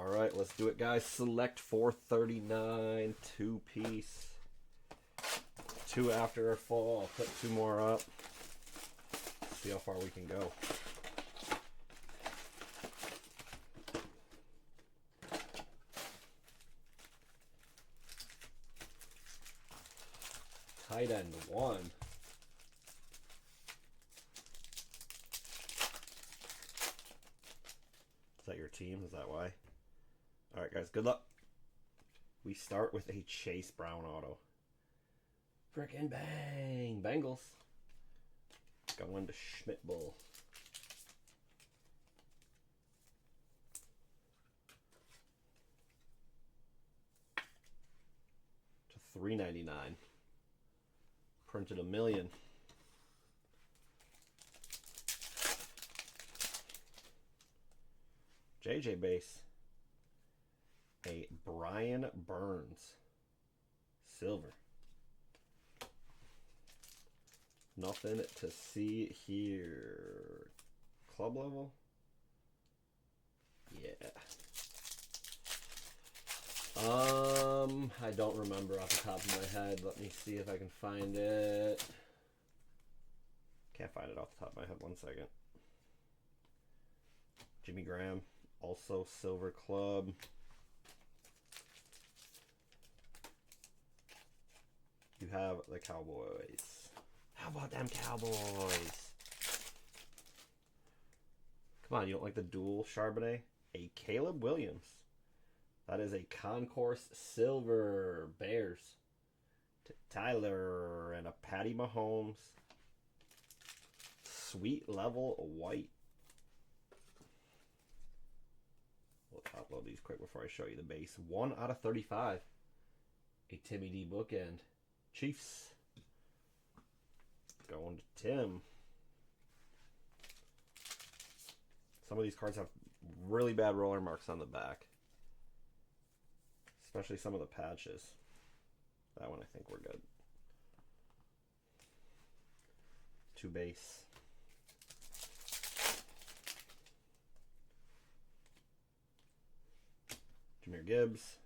All right, let's do it, guys. Select 439, two-piece. Two after a fall. I'll put two more up. See how far we can go. Tight end one. Is that your team? Is that why? All right, guys. Good luck. We start with a Chase Brown auto. Frickin' bang! Bengals. Going to Schmidt Bull. To $3.99. Printed a million. JJ base. A Brian Burns. Silver. Nothing to see here. Club level? Yeah. I don't remember off the top of my head. Let me see if I can find it. Can't find it off the top of my head. 1 second. Jimmy Graham, also Silver Club. You have the Cowboys. How about them Cowboys? Come on, you don't like the dual Charbonnet? A Caleb Williams. That is a Concourse Silver. Bears. To Tyler and a Patty Mahomes. Sweet level white. We'll upload these quick before I show you the base. 1 out of 35. A Timmy D bookend. Chiefs. Going to Tim. Some of these cards have really bad roller marks on the back. Especially some of the patches. That one I think we're good. 2 base. Jahmyr Gibbs.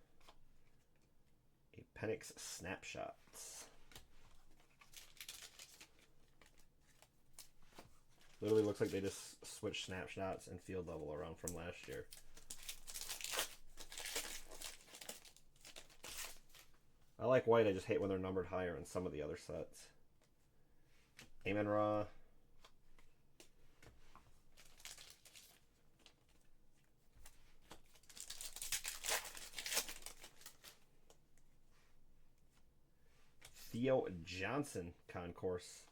A Penix Snapshots. Literally looks like they just switched snapshots and field level around from last year. I like white, I just hate when they're numbered higher in some of the other sets. Amon Ra. Theo Johnson Concourse.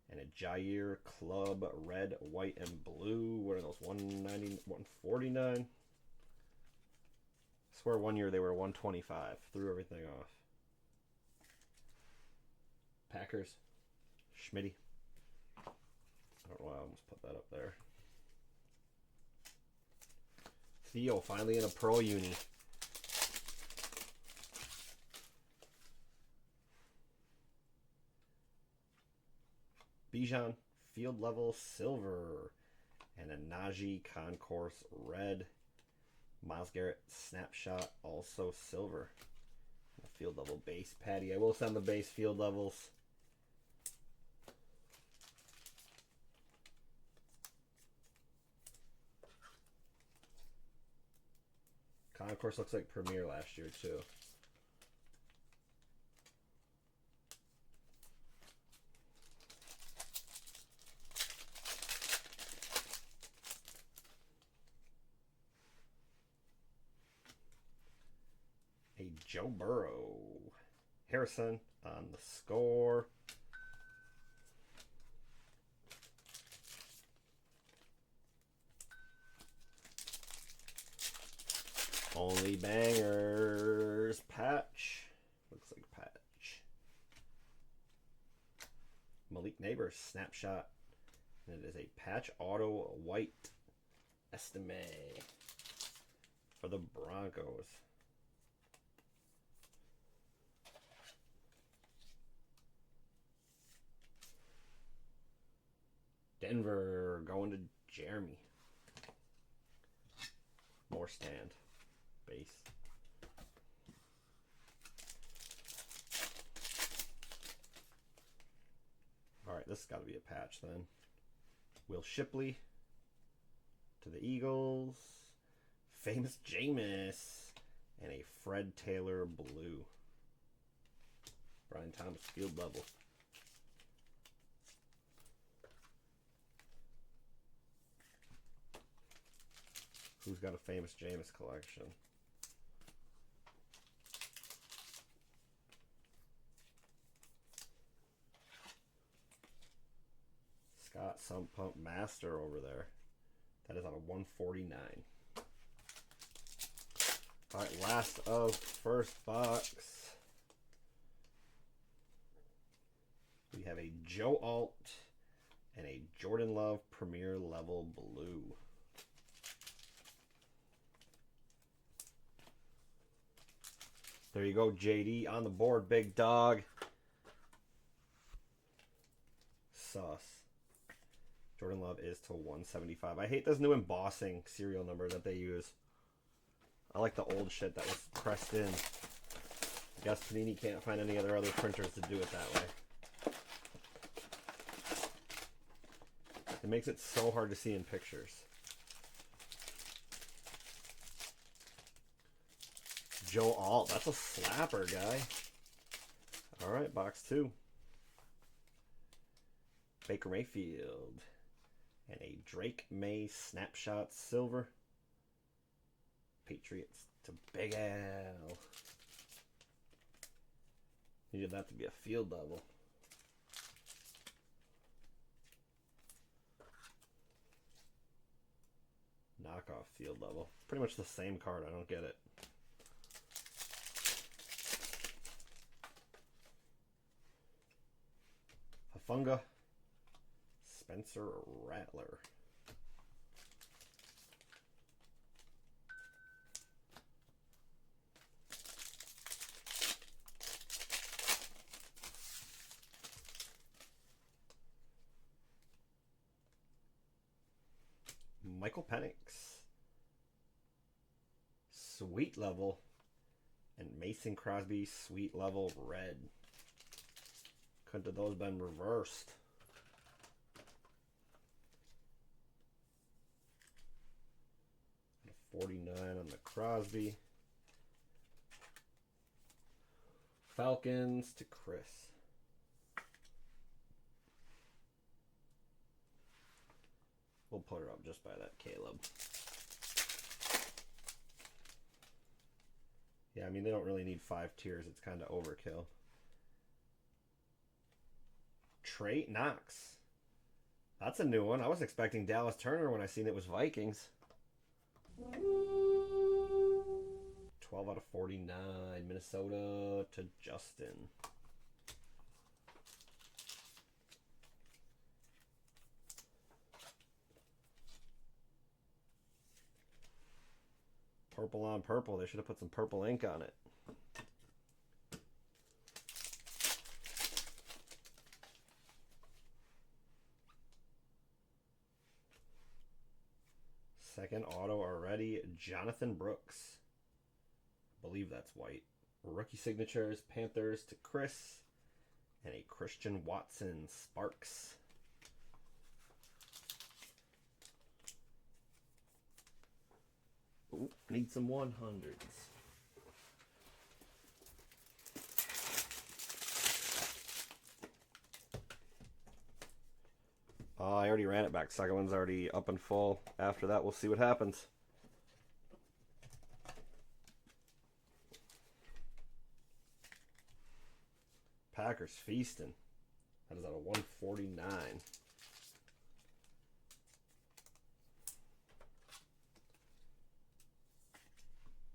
And a Jair Club red, white, and blue. What are those? 190, 149. I swear 1 year they were 125. Threw everything off. Packers. Schmitty. I don't know why I almost put that up there. Theo finally in a Pro Uni. Bijan, field level silver. And a Najee Concourse red. Myles Garrett snapshot, also silver. A field level base patty. I will send the base field levels. Concourse looks like Premier last year too. A Joe Burrow. Harrison on the score. Only bangers. Patch. Looks like patch. Malik Neighbors snapshot. And it is a patch auto white Estime for the Broncos. Denver going to Jeremy. More stand. base. Alright, this has got to be a patch then. Will Shipley to the Eagles. Famous Jameis. And a Fred Taylor blue. Brian Thomas field level. Who's got a famous Jameis collection? Scott Sump Pump Master over there. That is on a 149. Alright, last of first box. We have a Joe Alt and a Jordan Love Premier Level Blue. There you go, JD on the board, big dog. Sus. Jordan Love is to 175. I hate this new embossing serial number that they use. I like the old shit that was pressed in. I guess Panini can't find any other printers to do it that way. It makes it so hard to see in pictures. Joe Alt, that's a slapper, guy. Alright, box 2. Baker Mayfield. And a Drake May Snapshot Silver. Patriots to Big Al. Needed that to be a field level. Knockoff field level. It's pretty much the same card. I don't get it. Hafunga. Spencer Rattler. Michael Penix. Sweet level. And Mason Crosby sweet level red. Couldn't have those been reversed? And a 49 on the Crosby. Falcons to Chris. We'll put her up just by that Caleb. Yeah, I mean, they don't really need 5 tiers. It's kind of overkill. Trey Knox. That's a new one. I was expecting Dallas Turner when I seen it was Vikings. 12 out of 49. Minnesota to Justin. Purple on purple. They should have put some purple ink on it. Second auto already. Jonathan Brooks. I believe that's white. Rookie signatures. Panthers to Chris. And a Christian Watson Sparks. Ooh, need some 100s. I already ran it back. Second one's already up and full. After that, we'll see what happens. Packers feasting. That is out of 149.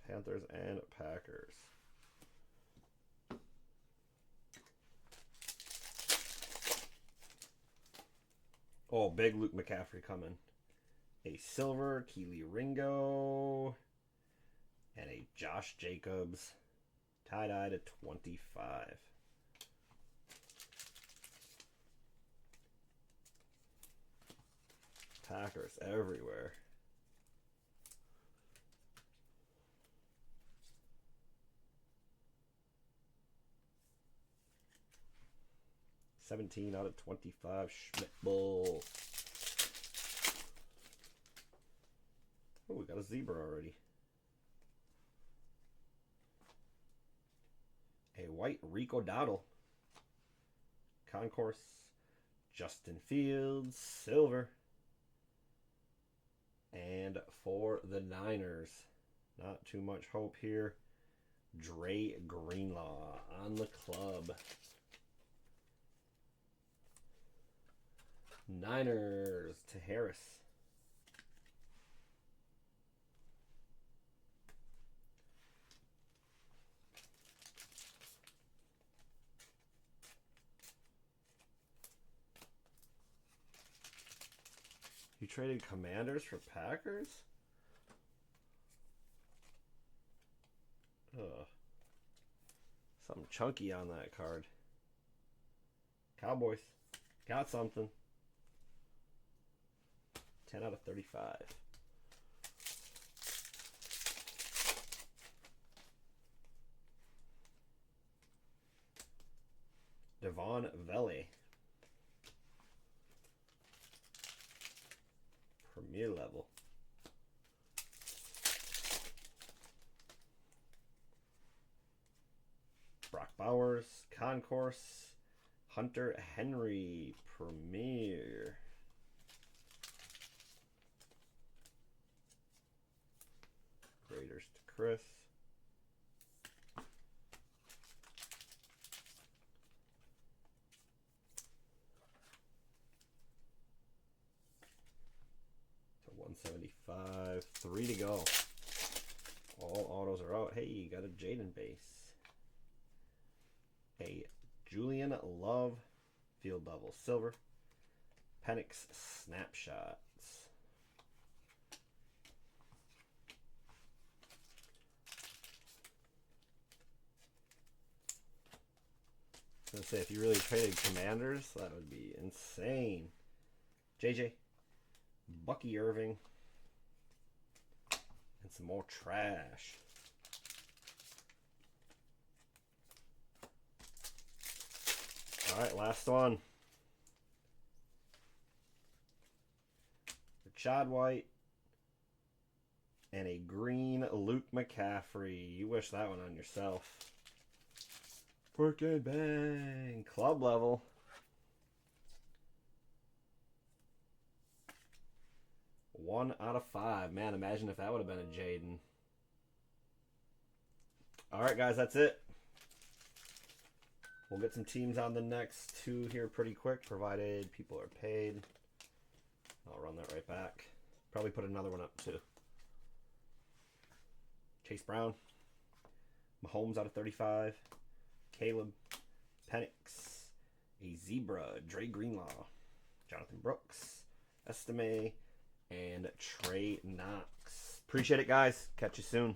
Panthers and Packers. Oh, big Luke McCaffrey coming. A silver Keely Ringo. And a Josh Jacobs. Tie-dye to 25. Packers everywhere. 17 out of 25. Schmidt Bull. Oh, we got a zebra already. A white Rico Dowdle. Concourse. Justin Fields. Silver. And for the Niners, not too much hope here. Dre Greenlaw on the club. Niners to Harris. You traded Commanders for Packers? Ugh. Something chunky on that card. Cowboys. Got something. 10 out of 35. Devon Vele. Premier level. Brock Bowers, Concourse, Hunter Henry, Premier. Raiders to Chris. To 175, 3 to go. All autos are out. Hey, you got a Jaden base. A Julian Love, field level silver. Penix snapshots. I was gonna say, if you really traded Commanders, that would be insane. JJ, Bucky Irving, and some more trash. All right, last one. Rashad White and a green Luke McCaffrey. You wish that one on yourself. Freaking bang. Club level. One out of 5. Man, imagine if that would have been a Jaden. All right, guys, that's it. We'll get some teams on the next 2 here pretty quick, provided people are paid. I'll run that right back. Probably put another one up, too. Chase Brown. Mahomes out of 35. Caleb. Penix. A Zebra. Dre Greenlaw. Jonathan Brooks. Estime. And Trey Knox. Appreciate it, guys. Catch you soon.